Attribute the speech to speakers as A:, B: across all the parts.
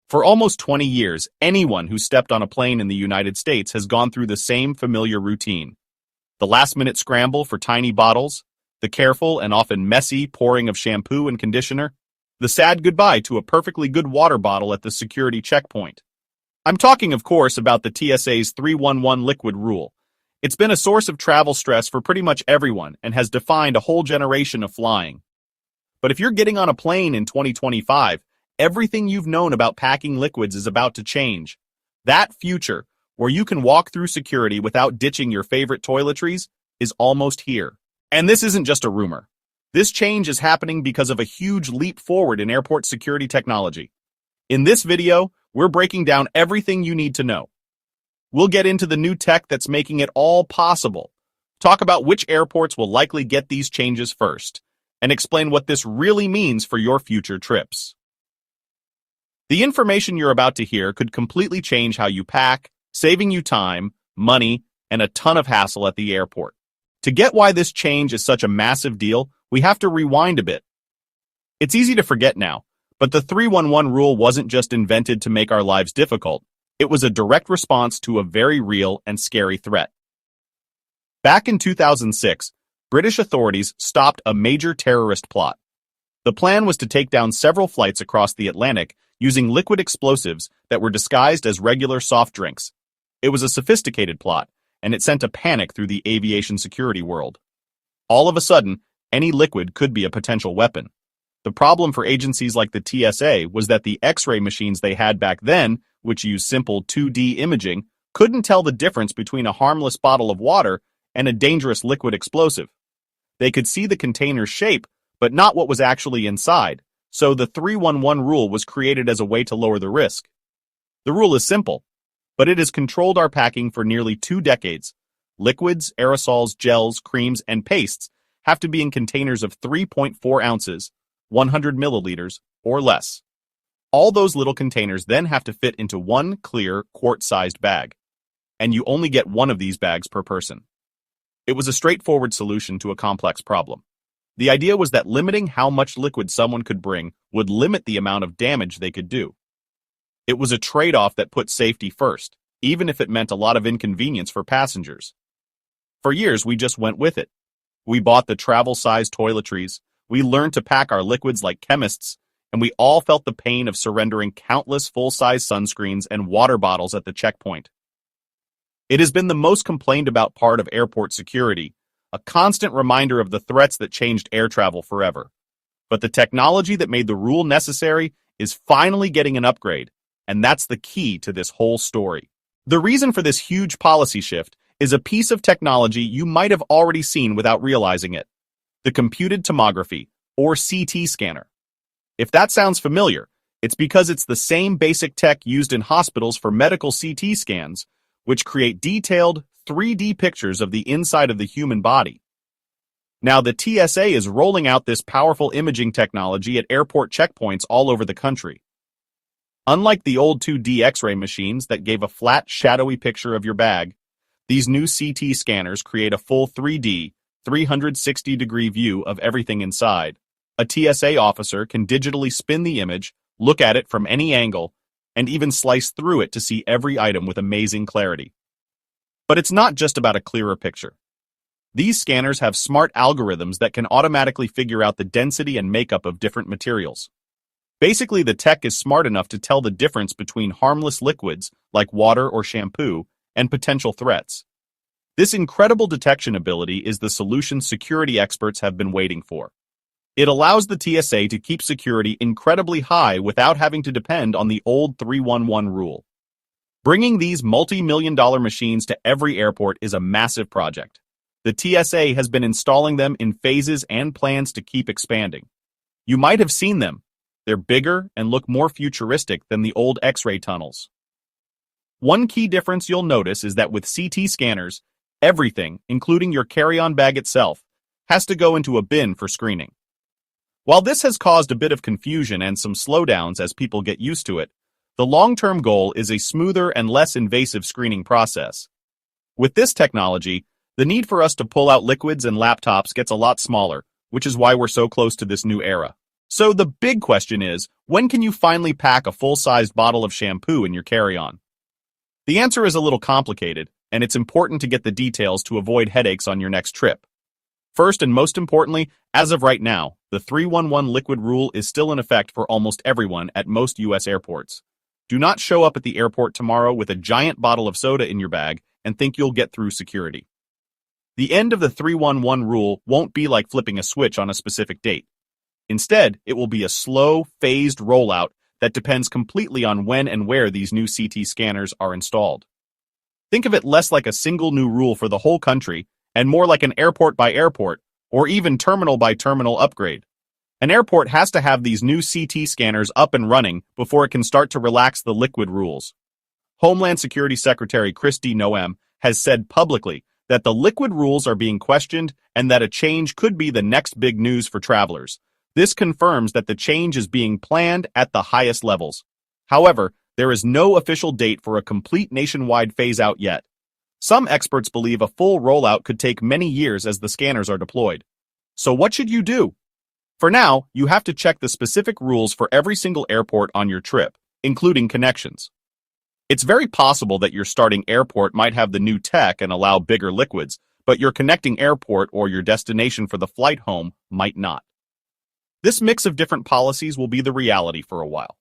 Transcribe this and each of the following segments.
A: For almost 20 years, anyone who stepped on a plane in the United States has gone through the same familiar routine. The last-minute scramble for tiny bottles, the careful and often messy pouring of shampoo and conditioner, the sad goodbye to a perfectly good water bottle at the security checkpoint. I'm talking, of course, about the TSA's 311 liquid rule. It's been a source of travel stress for pretty much everyone and has defined a whole generation of flying. But if you're getting on a plane in 2025, everything you've known about packing liquids is about to change. That future, where you can walk through security without ditching your favorite toiletries, is almost here. And this isn't just a rumor. This change is happening because of a huge leap forward in airport security technology. In this video, we're breaking down everything you need to know. We'll get into the new tech that's making it all possible, talk about which airports will likely get these changes first, and explain what this really means for your future trips. The information you're about to hear could completely change how you pack, saving you time, money, and a ton of hassle at the airport. To get why this change is such a massive deal, we have to rewind a bit. It's easy to forget now, but the 311 rule wasn't just invented to make our lives difficult. It was a direct response to a very real and scary threat. Back in 2006, British authorities stopped a major terrorist plot. The plan was to take down several flights across the Atlantic using liquid explosives that were disguised as regular soft drinks. It was a sophisticated plot, and it sent a panic through the aviation security world. All of a sudden, any liquid could be a potential weapon. The problem for agencies like the TSA was that the X-ray machines they had back then, which used simple 2D imaging, couldn't tell the difference between a harmless bottle of water and a dangerous liquid explosive. They could see the container's shape, but not what was actually inside, so the 311 rule was created as a way to lower the risk. The rule is simple, but it has controlled our packing for nearly 2 decades. Liquids, aerosols, gels, creams, and pastes have to be in containers of 3.4 ounces, 100 milliliters, or less. All those little containers then have to fit into one clear, quart-sized bag, and you only get one of these bags per person. It was a straightforward solution to a complex problem. The idea was that limiting how much liquid someone could bring would limit the amount of damage they could do. It was a trade-off that put safety first, even if it meant a lot of inconvenience for passengers. For years, we just went with it. We bought the travel-sized toiletries, we learned to pack our liquids like chemists, and we all felt the pain of surrendering countless full-size sunscreens and water bottles at the checkpoint. It has been the most complained about part of airport security, a constant reminder of the threats that changed air travel forever. But the technology that made the rule necessary is finally getting an upgrade, and that's the key to this whole story. The reason for this huge policy shift is a piece of technology you might have already seen without realizing it: the computed tomography, or CT scanner. If that sounds familiar, it's because it's the same basic tech used in hospitals for medical CT scans, which create detailed 3D pictures of the inside of the human body. Now, the TSA is rolling out this powerful imaging technology at airport checkpoints all over the country. Unlike the old 2D X-ray machines that gave a flat, shadowy picture of your bag, these new CT scanners create a full 3D, 360-degree view of everything inside. A TSA officer can digitally spin the image, look at it from any angle, and even slice through it to see every item with amazing clarity. But it's not just about a clearer picture. These scanners have smart algorithms that can automatically figure out the density and makeup of different materials. Basically, the tech is smart enough to tell the difference between harmless liquids, like water or shampoo, and potential threats. This incredible detection ability is the solution security experts have been waiting for. It allows the TSA to keep security incredibly high without having to depend on the old 311 rule. Bringing these multi-million-dollar machines to every airport is a massive project. The TSA has been installing them in phases and plans to keep expanding. You might have seen them. They're bigger and look more futuristic than the old X-ray tunnels. One key difference you'll notice is that with CT scanners, everything, including your carry-on bag itself, has to go into a bin for screening. While this has caused a bit of confusion and some slowdowns as people get used to it, the long-term goal is a smoother and less invasive screening process. With this technology, the need for us to pull out liquids and laptops gets a lot smaller, which is why we're so close to this new era. So the big question is, when can you finally pack a full-sized bottle of shampoo in your carry-on? The answer is a little complicated, and it's important to get the details to avoid headaches on your next trip. First and most importantly, as of right now, the 311 liquid rule is still in effect for almost everyone at most U.S. airports. Do not show up at the airport tomorrow with a giant bottle of soda in your bag and think you'll get through security. The end of the 311 rule won't be like flipping a switch on a specific date. Instead, it will be a slow, phased rollout that depends completely on when and where these new CT scanners are installed. Think of it less like a single new rule for the whole country and more like an airport-by-airport or even terminal-by-terminal upgrade. An airport has to have these new CT scanners up and running before it can start to relax the liquid rules. Homeland Security Secretary Kristi Noem has said publicly that the liquid rules are being questioned and that a change could be the next big news for travelers. This confirms that the change is being planned at the highest levels. However, there is no official date for a complete nationwide phase-out yet. Some experts believe a full rollout could take many years as the scanners are deployed. So what should you do? For now, you have to check the specific rules for every single airport on your trip, including connections. It's very possible that your starting airport might have the new tech and allow bigger liquids, but your connecting airport or your destination for the flight home might not. This mix of different policies will be the reality for a while.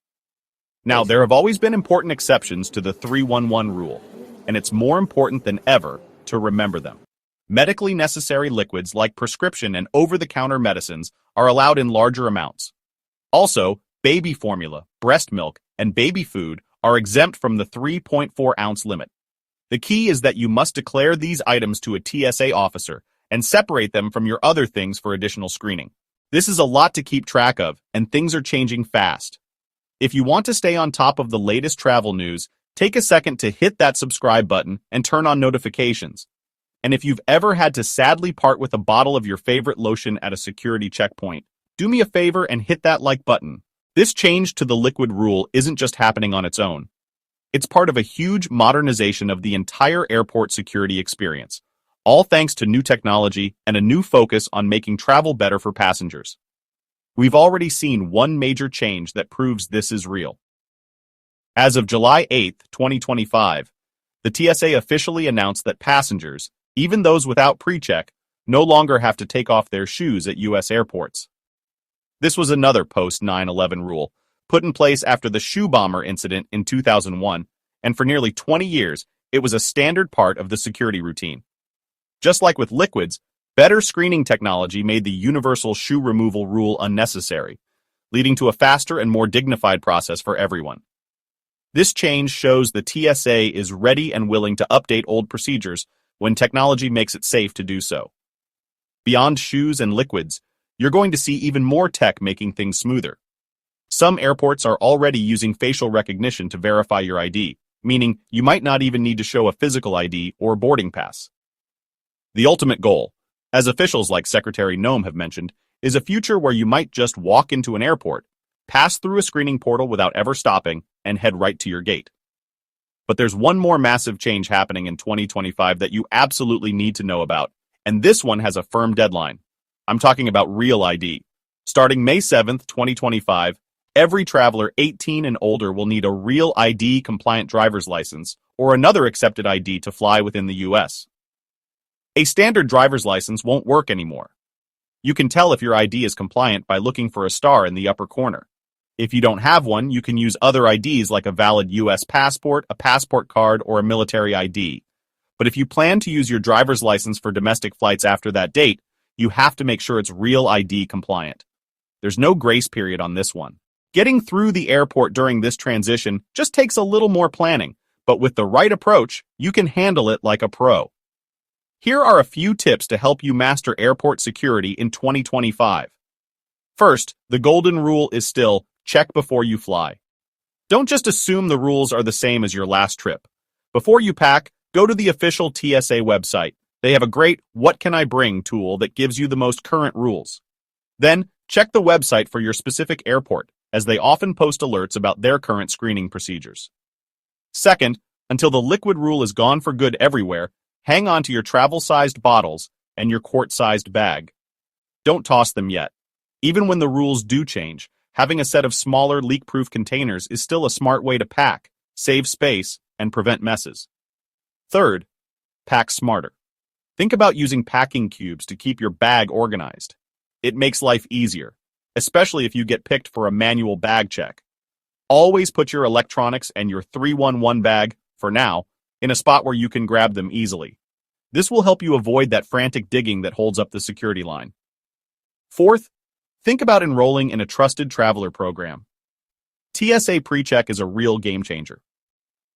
A: Now, there have always been important exceptions to the 311 rule, and it's more important than ever to remember them. Medically necessary liquids like prescription and over-the-counter medicines are allowed in larger amounts. Also, baby formula, breast milk, and baby food are exempt from the 3.4-ounce limit. The key is that you must declare these items to a TSA officer and separate them from your other things for additional screening. This is a lot to keep track of, and things are changing fast. If you want to stay on top of the latest travel news, take a second to hit that subscribe button and turn on notifications. And if you've ever had to sadly part with a bottle of your favorite lotion at a security checkpoint, do me a favor and hit that like button. This change to the liquid rule isn't just happening on its own. It's part of a huge modernization of the entire airport security experience, all thanks to new technology and a new focus on making travel better for passengers. We've already seen one major change that proves this is real. As of July 8, 2025, the TSA officially announced that passengers, even those without pre-check, no longer have to take off their shoes at U.S. airports. This was another post-9/11 rule, put in place after the shoe bomber incident in 2001, and for nearly 20 years, it was a standard part of the security routine. Just like with liquids, better screening technology made the universal shoe removal rule unnecessary, leading to a faster and more dignified process for everyone. This change shows the TSA is ready and willing to update old procedures when technology makes it safe to do so. Beyond shoes and liquids, you're going to see even more tech making things smoother. Some airports are already using facial recognition to verify your ID, meaning you might not even need to show a physical ID or boarding pass. The ultimate goal, as officials like Secretary Noem have mentioned, is a future where you might just walk into an airport, pass through a screening portal without ever stopping, and head right to your gate. But there's one more massive change happening in 2025 that you absolutely need to know about, and this one has a firm deadline. I'm talking about Real ID. Starting May 7th, 2025, every traveler 18 and older will need a Real ID compliant driver's license or another accepted ID to fly within the U.S. A standard driver's license won't work anymore. You can tell if your ID is compliant by looking for a star in the upper corner. If you don't have one, you can use other IDs like a valid U.S. passport, a passport card, or a military ID. But if you plan to use your driver's license for domestic flights after that date, you have to make sure it's Real ID compliant. There's no grace period on this one. Getting through the airport during this transition just takes a little more planning, but with the right approach, you can handle it like a pro. Here are a few tips to help you master airport security in 2025. First, the golden rule is still check before you fly. Don't just assume the rules are the same as your last trip. Before you pack, go to the official TSA website. They have a great "What Can I Bring" tool that gives you the most current rules. Then, check the website for your specific airport, as they often post alerts about their current screening procedures. Second, until the liquid rule is gone for good everywhere, hang on to your travel-sized bottles and your quart-sized bag. Don't toss them yet. Even when the rules do change, having a set of smaller leak-proof containers is still a smart way to pack, save space, and prevent messes. Third, pack smarter. Think about using packing cubes to keep your bag organized. It makes life easier, especially if you get picked for a manual bag check. Always put your electronics and your 311 bag, for now, in a spot where you can grab them easily. This will help you avoid that frantic digging that holds up the security line. Fourth, think about enrolling in a trusted traveler program. TSA PreCheck is a real game changer.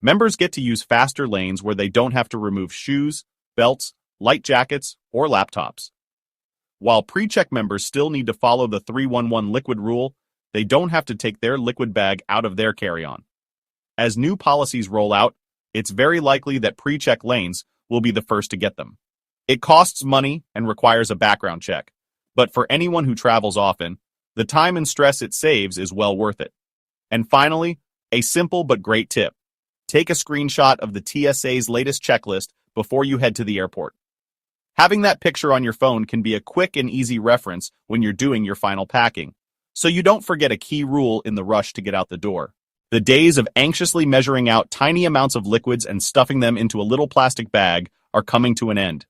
A: Members get to use faster lanes where they don't have to remove shoes, belts, light jackets, or laptops. While PreCheck members still need to follow the 311 liquid rule, they don't have to take their liquid bag out of their carry-on. As new policies roll out, it's very likely that PreCheck lanes will be the first to get them. It costs money and requires a background check, but for anyone who travels often, the time and stress it saves is well worth it. And finally, a simple but great tip. Take a screenshot of the TSA's latest checklist before you head to the airport. Having that picture on your phone can be a quick and easy reference when you're doing your final packing, so you don't forget a key rule in the rush to get out the door. The days of anxiously measuring out tiny amounts of liquids and stuffing them into a little plastic bag are coming to an end.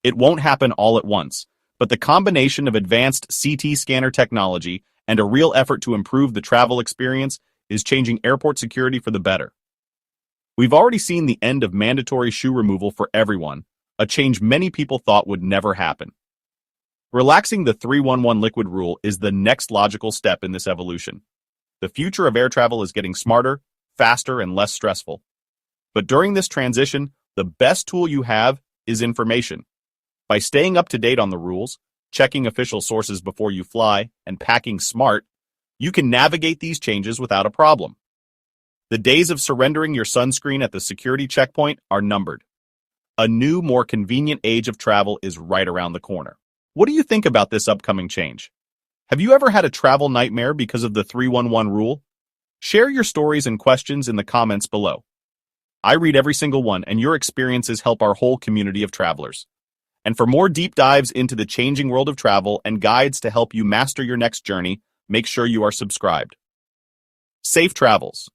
A: It won't happen all at once, but the combination of advanced CT scanner technology and a real effort to improve the travel experience is changing airport security for the better. We've already seen the end of mandatory shoe removal for everyone, a change many people thought would never happen. Relaxing the 311 liquid rule is the next logical step in this evolution. The future of air travel is getting smarter, faster, and less stressful. But during this transition, the best tool you have is information. By staying up to date on the rules, checking official sources before you fly, and packing smart, you can navigate these changes without a problem. The days of surrendering your sunscreen at the security checkpoint are numbered. A new, more convenient age of travel is right around the corner. What do you think about this upcoming change? Have you ever had a travel nightmare because of the 311 rule? Share your stories and questions in the comments below. I read every single one, and your experiences help our whole community of travelers. And for more deep dives into the changing world of travel and guides to help you master your next journey, make sure you are subscribed. Safe travels.